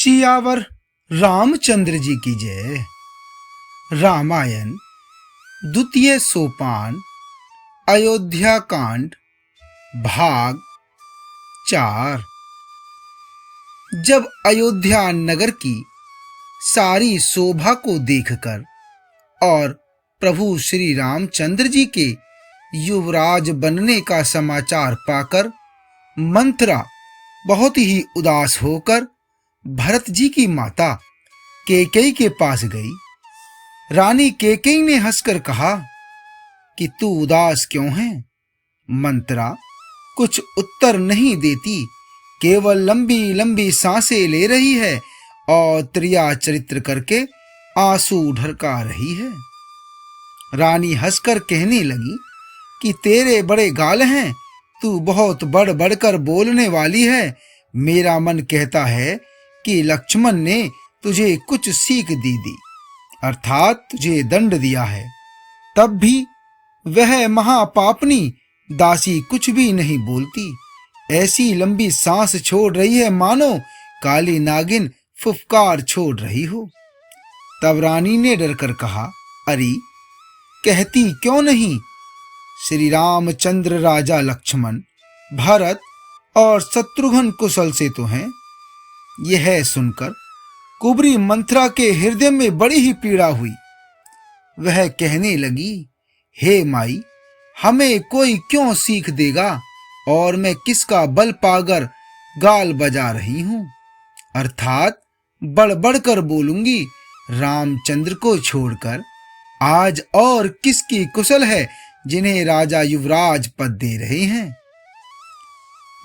सियावर रामचंद्र जी की जय। रामायण द्वितीय सोपान अयोध्या कांड भाग 4। जब अयोध्या नगर की सारी शोभा को देखकर और प्रभु श्री रामचंद्र जी के युवराज बनने का समाचार पाकर मंथरा बहुत ही उदास होकर भरत जी की माता कैकेयी के पास गई। रानी कैकेयी ने हंसकर कहा कि तू उदास क्यों है? मंथरा कुछ उत्तर नहीं देती, केवल लंबी लंबी सांसें ले रही है और त्रिया चरित्र करके आंसू ढरका रही है। रानी हंसकर कहने लगी कि तेरे बड़े गाल हैं, तू बहुत बढ़ बढ़कर बोलने वाली है। मेरा मन कहता है कि लक्ष्मण ने तुझे कुछ सीख दी अर्थात तुझे दंड दिया है, तब भी वह महापापनी दासी कुछ भी नहीं बोलती। ऐसी लंबी सांस छोड़ रही है मानो काली नागिन फुफकार छोड़ रही हो। तब रानी ने डरकर कहा, अरे कहती क्यों नहीं? श्री रामचंद्र, राजा लक्ष्मण, भरत और शत्रुघ्न कुशल से तो हैं। यह सुनकर कुबरी मंथरा के हृदय में बड़ी ही पीड़ा हुई। वह कहने लगी, हे माई, हमें कोई क्यों सीख देगा और मैं किसका बल पाकर गाल बजा रही हूं? अर्थात बढ़ बढ़कर बोलूंगी। रामचंद्र को छोड़कर आज और किसकी कुशल है जिन्हें राजा युवराज पद दे रहे हैं?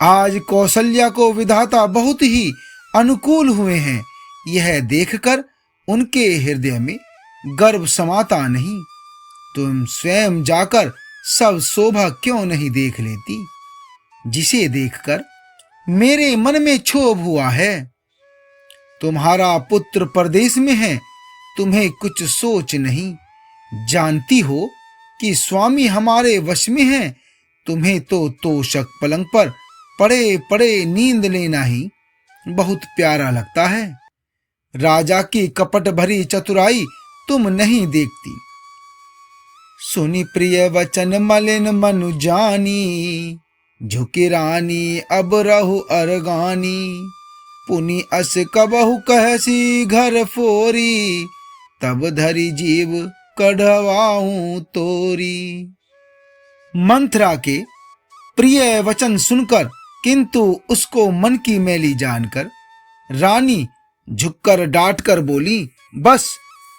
आज कौशल्या को विधाता बहुत ही अनुकूल हुए हैं, यह देखकर उनके हृदय में गर्व समाता नहीं। तुम स्वयं जाकर सब शोभा क्यों नहीं देख लेती, जिसे देखकर मेरे मन में क्षोभ हुआ है? तुम्हारा पुत्र परदेश में है, तुम्हें कुछ सोच नहीं। जानती हो कि स्वामी हमारे वश में हैं, तुम्हें तो तोशक पलंग पर पड़े पड़े नींद लेना ही बहुत प्यारा लगता है। राजा की कपट भरी चतुराई तुम नहीं देखती। सुनी प्रिय वचन मलिन मनु जानी, झुकी रानी अब रहु अरगानी। पुनि अस कबहु कहसी घर फोरी, तब धरी जीव कढ़वाऊं तोरी। मंथरा के प्रिय वचन सुनकर किंतु उसको मन की मैली जानकर रानी झुककर डांट कर बोली, बस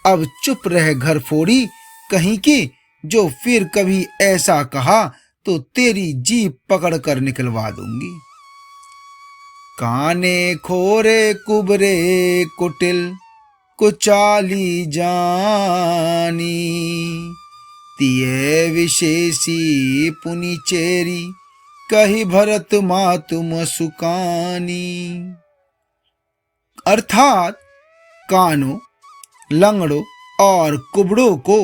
अब चुप रह घर फोड़ी, कहीं की जो फिर कभी ऐसा कहा तो तेरी जीभ पकड़कर निकलवा दूंगी। काने खोरे कुबरे कुटिल कुचाली जानी, तिये विशेषी पुनि चेरी, कही भरत मातुम सुकानी। अर्थात कानों, लंगड़ों और कुबड़ों को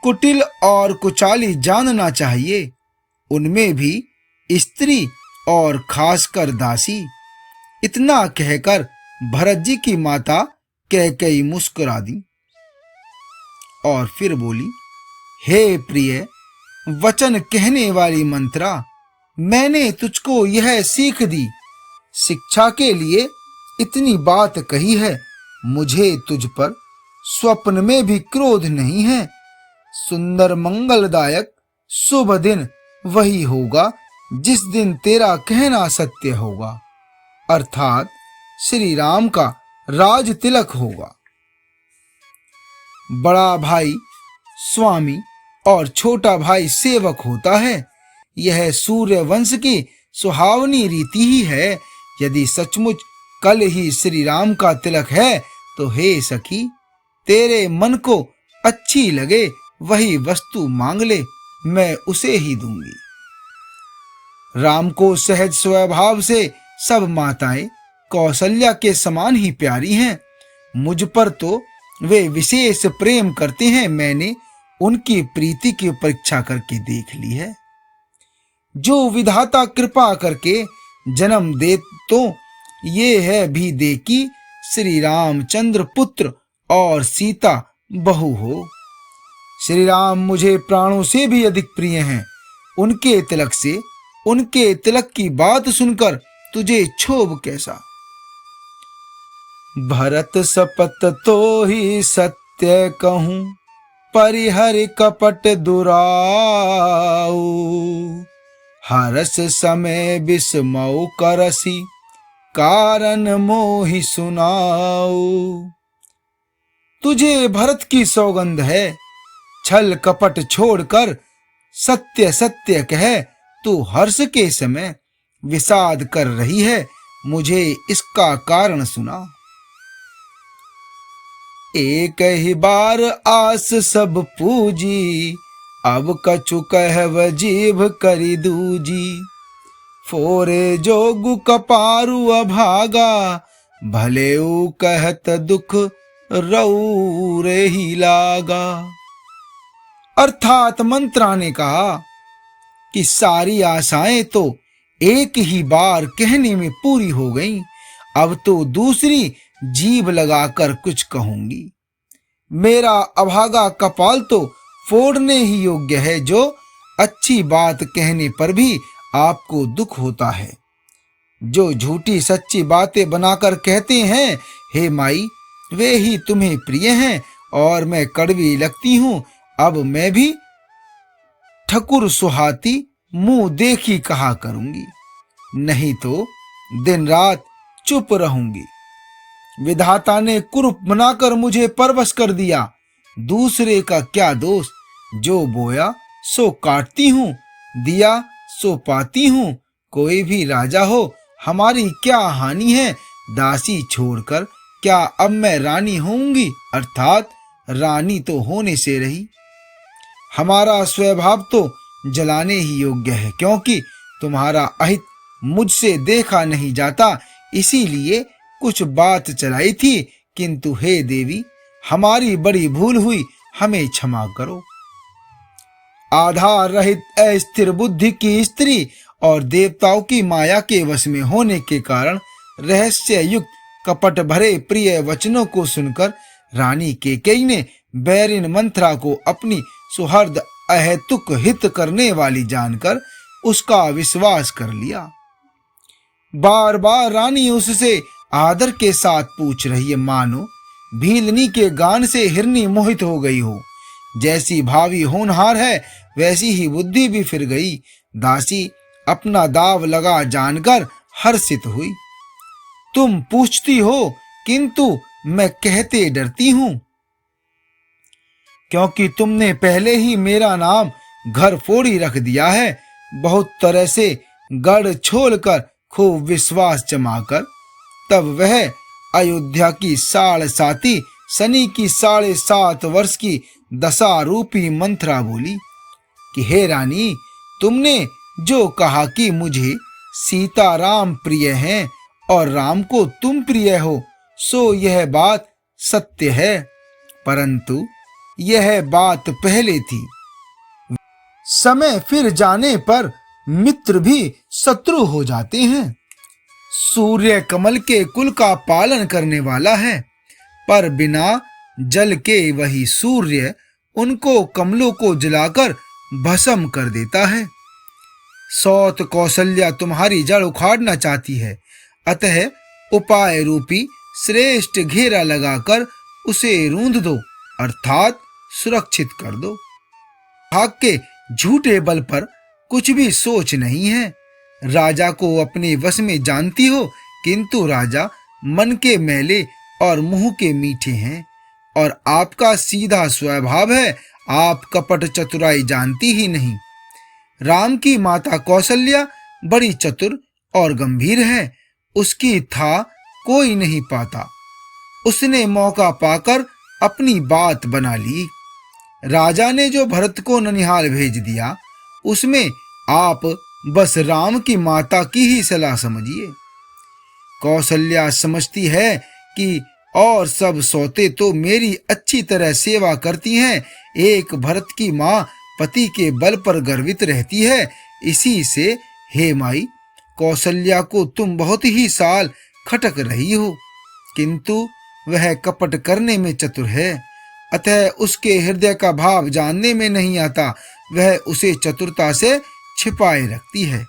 कुटिल और कुचाली जानना चाहिए, उनमें भी स्त्री और खासकर दासी। इतना कहकर भरत जी की माता कैकेयी मुस्कुरा दी और फिर बोली, हे प्रिय वचन कहने वाली मंथरा, मैंने तुझको यह सीख दी, शिक्षा के लिए इतनी बात कही है। मुझे तुझ पर स्वप्न में भी क्रोध नहीं है। सुंदर मंगलदायक शुभ दिन वही होगा जिस दिन तेरा कहना सत्य होगा, अर्थात श्री राम का राज तिलक होगा। बड़ा भाई स्वामी और छोटा भाई सेवक होता है, यह सूर्य वंश की सुहावनी रीति ही है। यदि सचमुच कल ही श्री राम का तिलक है तो हे सखी, तेरे मन को अच्छी लगे वही वस्तु मांग ले, मैं उसे ही दूंगी। राम को सहज स्वभाव से सब माताएं कौशल्या के समान ही प्यारी हैं। मुझ पर तो वे विशेष प्रेम करते हैं, मैंने उनकी प्रीति की परीक्षा करके देख ली है। जो विधाता कृपा करके जन्म दे तो ये है भी दे कि श्री रामचंद्र पुत्र और सीता बहू हो। श्री राम मुझे प्राणों से भी अधिक प्रिय हैं। उनके तिलक की बात सुनकर तुझे क्षोभ कैसा। भरत सपत तो ही सत्य कहूं, परिहर कपट दुराऊ। हरस समय बिस्मौ करसी, कारण मोहि सुनाऊ। तुझे भरत की सौगंध है, छल कपट छोड़कर सत्य सत्य कह। तू हर्ष के समय विषाद कर रही है, मुझे इसका कारण सुना। एक ही बार आस सब पूजी, अब कछु कहव जीभ करी दूजी। फोरे जोगु कपारु अभागा, भलेऊ कहत दुख रऊ रे ही लागा। अर्थात मंत्रा ने कहा कि सारी आशाएं तो एक ही बार कहने में पूरी हो गईं, अब तो दूसरी जीभ लगाकर कुछ कहूंगी। मेरा अभागा कपाल तो फोड़ने ही योग्य है, जो अच्छी बात कहने पर भी आपको दुख होता है। जो झूठी सच्ची बातें बनाकर कहते हैं, हे माई, वे ही तुम्हें प्रिय हैं और मैं कड़वी लगती हूं। अब मैं भी ठकुर सुहाती मुंह देखी कहा करूंगी, नहीं तो दिन रात चुप रहूंगी। विधाता ने कुरूप बनाकर मुझे परवश कर दिया, दूसरे का क्या दोष। जो बोया सो काटती हूं, दिया सो पाती हूं। कोई भी राजा हो, हमारी क्या हानि है। दासी छोड़कर क्या अब मैं रानी होऊंगी, अर्थात रानी तो होने से रही। हमारा स्वभाव तो जलाने ही योग्य है, क्योंकि तुम्हारा अहित मुझसे देखा नहीं जाता, इसीलिए कुछ बात चलाई थी। किंतु हे देवी, हमारी बड़ी भूल हुई, हमें क्षमा करो। आधार रहित अस्थिर बुद्धि की स्त्री और देवताओं की माया के वश में होने के कारण रहस्य युक्त कपट भरे प्रिय वचनों को सुनकर रानी केकई ने बैरिन मंथरा को अपनी सुहृद अहेतुक हित करने वाली जानकर उसका विश्वास कर लिया। बार बार रानी उससे आदर के साथ पूछ रही है, मानो भीलनी के गान से हिरनी मोहित हो गई हो। जैसी भावी होनहार है, वैसी ही बुद्धि भी फिर गई। दासी अपना दाव लगा जानकर हर्षित हुई। तुम पूछती हो, किंतु मैं कहते डरती हूं, क्योंकि तुमने पहले ही मेरा नाम घर फोड़ी रख दिया है। बहुत तरह से गढ़ छोड़कर खूब विश्वास जमाकर तब वह अयोध्या की 7.5 शनि की 7.5 वर्ष की दशा रूपी मंथरा बोली कि हे रानी, तुमने जो कहा कि मुझे सीता राम प्रिय हैं और राम को तुम प्रिय हो, सो यह बात सत्य है, परंतु यह बात पहले थी। समय फिर जाने पर मित्र भी शत्रु हो जाते हैं। सूर्य कमल के कुल का पालन करने वाला है, पर बिना जल के वही सूर्य उनको कमलों को जलाकर भस्म कर देता है। सौत कौशल्या तुम्हारी जड़ उखाड़ना चाहती है, अतः उपाय रूपी श्रेष्ठ घेरा लगाकर उसे रूंध दो, अर्थात सुरक्षित कर दो। भाग के झूठे बल पर कुछ भी सोच नहीं है। राजा को अपने वश में जानती हो, किंतु राजा मन के मैले और मुंह के मीठे हैं, और आपका सीधा स्वभाव है, आप कपट चतुराई जानती ही नहीं। राम की माता कौशल्या बड़ी चतुर और गंभीर है, उसकी था कोई नहीं पाता। उसने मौका पाकर अपनी बात बना ली। राजा ने जो भरत को ननिहाल भेज दिया, उसमें आप बस राम की माता की ही सलाह समझिए। कौशल्या समझती है कि और सब सौते तो मेरी अच्छी तरह सेवा करती हैं। एक भरत की माँ पति के बल पर गर्वित रहती है, इसी से हे माई, कौशल्या को तुम बहुत ही साल खटक रही हो। किंतु वह कपट करने में चतुर है, अतः उसके हृदय का भाव जानने में नहीं आता, वह उसे चतुरता से छिपाए रखती है।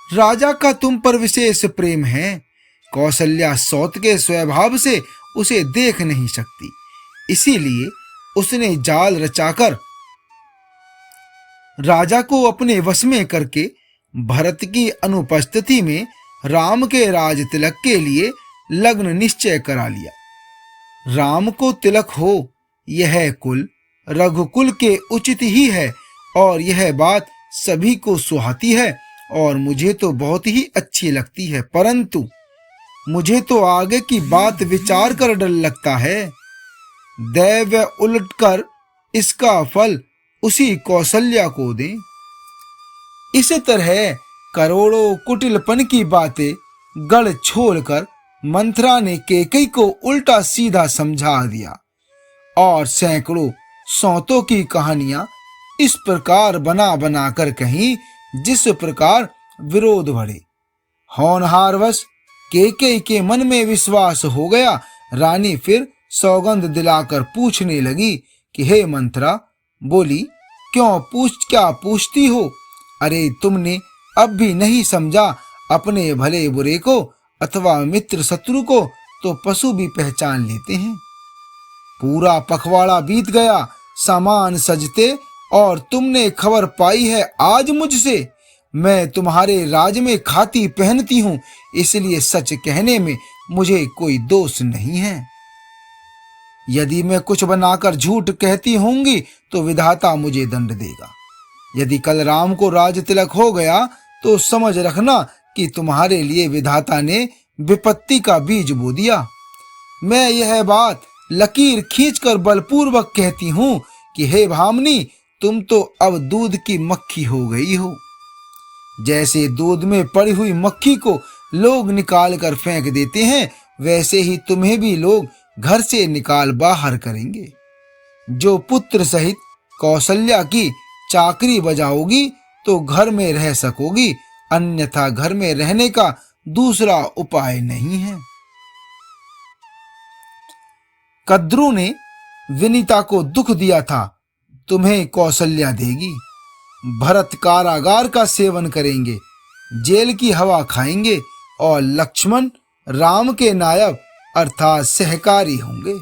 राजा का तुम पर विशेष प्रेम है, कौशल्या सौत के स्वभाव से उसे देख नहीं सकती, इसीलिए उसने जाल रचाकर राजा को अपने वश में करके भरत की अनुपस्थिति में राम के राज तिलक के लिए लग्न निश्चय करा लिया। राम को तिलक हो, यह कुल रघुकुल के उचित ही है और यह बात सभी को सुहाती है और मुझे तो बहुत ही अच्छी लगती है, परंतु मुझे तो आगे की बात विचार कर डर लगता है। दैव उलटकर इसका फल उसी कौशल्या को दे। इस तरह करोड़ों कुटिलपन की बातें गढ़ छोड़कर मंथरा ने कैकेयी को उल्टा सीधा समझा दिया और सैकड़ों सौतों की कहानियां इस प्रकार बना बना कर कहीं जिस प्रकार विरोध बढ़े। होनहारवश कैकेयी के मन में विश्वास हो गया। रानी फिर सौगंध दिलाकर पूछने लगी कि हे मंथरा, बोली क्या पूछती हो? अरे तुमने अब भी नहीं समझा, अपने भले बुरे को अथवा मित्र शत्रु को तो पशु भी पहचान लेते हैं। पूरा पखवाड़ा बीत गया, सामान सजते, और तुमने खबर पाई है आज मुझसे। मैं तुम्हारे राज में खाती पहनती हूं, इसलिए सच कहने में मुझे कोई दोष नहीं है। यदि मैं कुछ बनाकर झूठ कहती होंगी तो विधाता मुझे दंड देगा। यदि कल राम को राज तिलक हो गया तो समझ रखना कि तुम्हारे लिए विधाता ने विपत्ति का बीज बो दिया। मैं यह बात लकीर खींचकर बलपूर्वक कहती हूं कि हे भामनी, तुम तो अब दूध की मक्खी हो गई हो। जैसे दूध में पड़ी हुई मक्खी को लोग निकाल कर फेंक देते हैं, वैसे ही तुम्हें भी लोग घर से निकाल बाहर करेंगे। जो पुत्र सहित कौशल्या की चाकरी बजाओगी तो घर में रह सकोगी, अन्यथा घर में रहने का दूसरा उपाय नहीं है। कद्रू ने विनीता को दुख दिया था, तुम्हें कौशल्या देगी। भरत कारागार का सेवन करेंगे, जेल की हवा खाएंगे, और लक्ष्मण राम के नायब अर्थात सहकारी होंगे।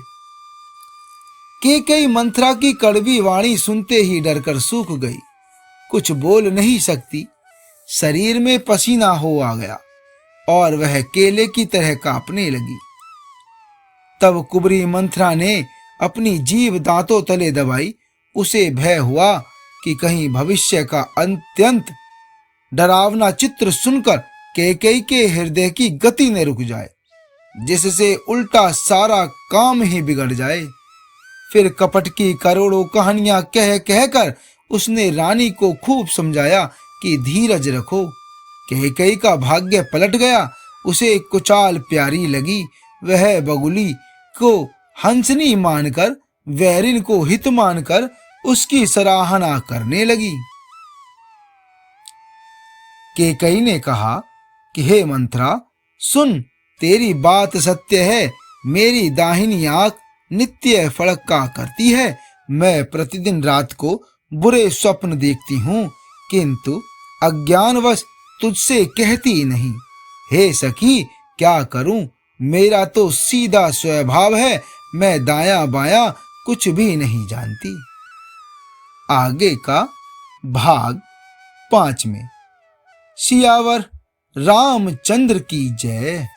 कैकेयी मंथरा की कड़वी वाणी सुनते ही डरकर सूख गई, कुछ बोल नहीं सकती। शरीर में पसीना हो आ गया और वह केले की तरह कांपने लगी। तब कुबरी मंथरा ने अपनी जीभ दांतों तले दबाई। उसे भय हुआ कि कहीं भविष्य का अत्यंत डरावना चित्र सुनकर कैकेयी के हृदय की गति न रुक जाए, जिससे उल्टा सारा काम ही बिगड़ जाए। फिर कपट की करोड़ों कहानियां कह कहकर उसने रानी को खूब समझाया कि धीरज रखो। कैकेयी का भाग्य पलट गया, उसे कुचाल प्यारी लगी। वह बगुली को हंसनी मानकर, वैरिन को हित मानकर उसकी सराहना करने लगी। कैकेयी ने कहा कि हे मंथरा, सुन, तेरी बात सत्य है। मेरी दाहिनी आंख नित्य फड़का करती है। मैं प्रतिदिन रात को बुरे स्वप्न देखती हूँ, किंतु अज्ञानवश तुझसे कहती नहीं। हे सखी, क्या करूं? मेरा तो सीधा स्वभाव है, मैं दायां बायां कुछ भी नहीं जानती। आगे का भाग 5 में। सियावर रामचंद्र की जय।